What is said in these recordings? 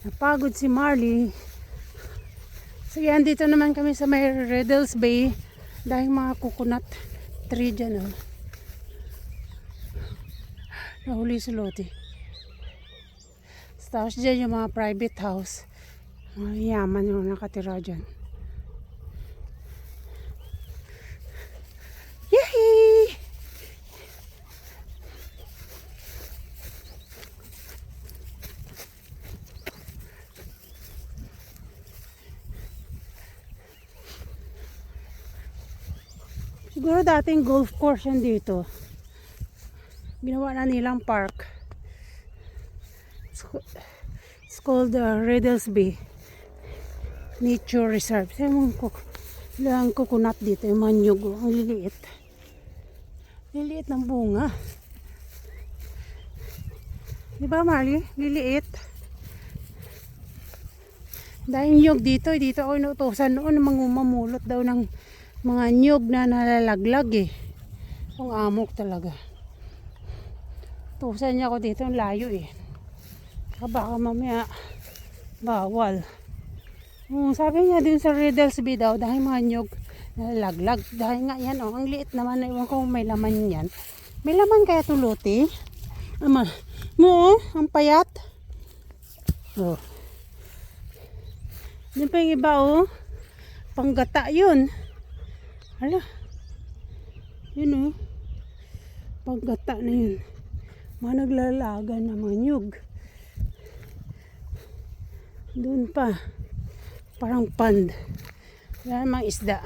Napagod si Marley. So yan, dito naman kami sa may Riddles Bay. Dahil mga coconut tree dyan. Oh. Nahuli si Lottie. Tapos dyan yung mga private house. Mga yaman yung nakatira dyan. Yehey! Siguro dating golf course yan dito. Ginawa na nilang park. It's called Riddles Bay Nature Reserve. Sa mga coconut dito, yung mga nyug. Ang liliit. Liliit ng bunga. Diba Marley? Liliit. Dahil nyug dito ako inutusan noon mamulot daw ng mga nyug na nalalaglag eh. Ang amok talaga. Tusan niya ako dito, ang layo eh. Baka mamaya bawal. Sabi niya din sa Riddles Bay daw, dahil mga nyug nalalaglag. Dahil nga yan, ang liit naman. Iwan ko may laman yan. May laman kaya ito, Lottie? Ama, ang payat. Oh. Yan pa yung iba, oh. Panggata yun. Hala. Yun, oh. Panggata na yun. Mga naglalaga na mga nyug. Doon pa. Parang pond. Wala namang isda.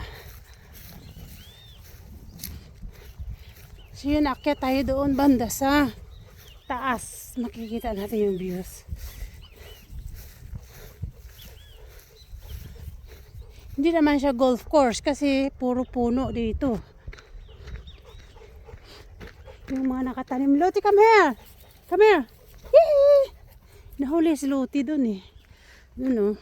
So yun, akyat tayo doon banda sa taas. Makikita natin yung views. Hindi naman siya golf course kasi puro puno dito. Yung mga nakatanim. Lottie, come here! Come here! Yee! Nahuli si Lottie dun eh. Dun oh.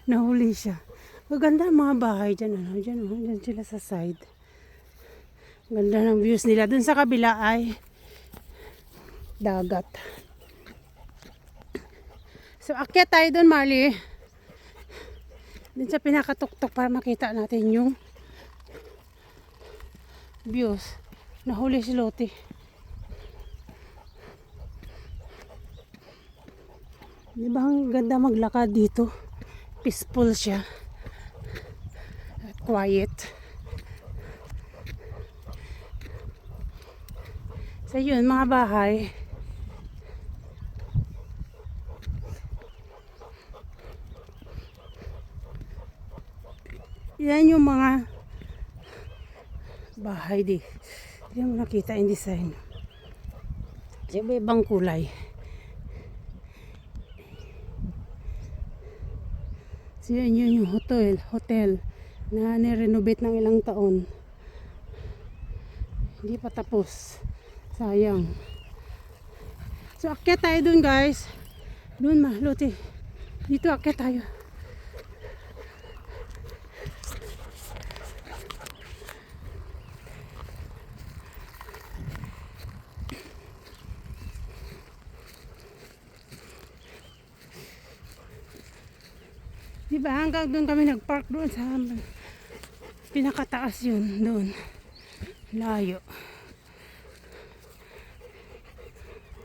Nahuli siya. Maganda ang mga bahay dyan. Ano? Dyan sila sa side. Ganda ng views nila. Dun sa kabila ay dagat. So, akyat tayo dun, Marley. Dun sa pinakatuktok para makita natin yung views. Nahuli si Lottie. Diba ang ganda maglakad dito? Peaceful siya. At quiet. So yun, mga bahay. Yan yung mga bahay di. Hindi mo nakita yung design. Ibang kulay. So yun yung hotel na nirenovate ng ilang taon. Hindi pa tapos. Sayang. So akyat tayo dun guys. Dun Lottie. Dito akyat tayo. Diba hanggang doon kami nagpark doon sa pinakataas yun doon. Layo.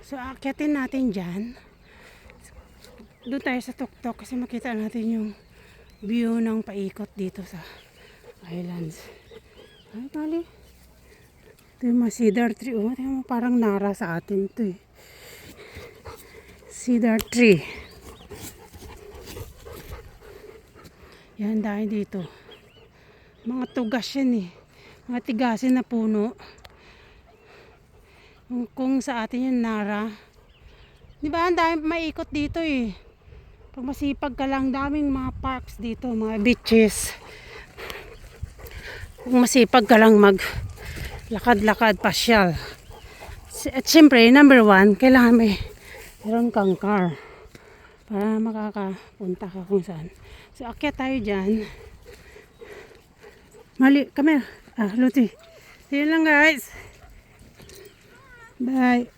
So akyatin natin dyan. Doon tayo sa tuktok kasi makita natin yung view ng paikot dito sa islands. Ay kali. Ito yung mga cedar tree. Oh, parang nara sa atin to eh. Cedar tree. Yan dahil dito. Mga tugas yan eh. Mga tigasin na puno. Kung sa atin yung nara. Di ba? Ang dami maikot dito eh. Pag masipag ka lang, daming mga parks dito. Mga beaches. Kung masipag ka lang lakad-lakad, pasyal. At syempre, number one, kailangan meron kang car. Para makakapunta ka kung saan. So, akyat tayo dyan. Mali, come here. Lucy. Yun lang guys. Bye.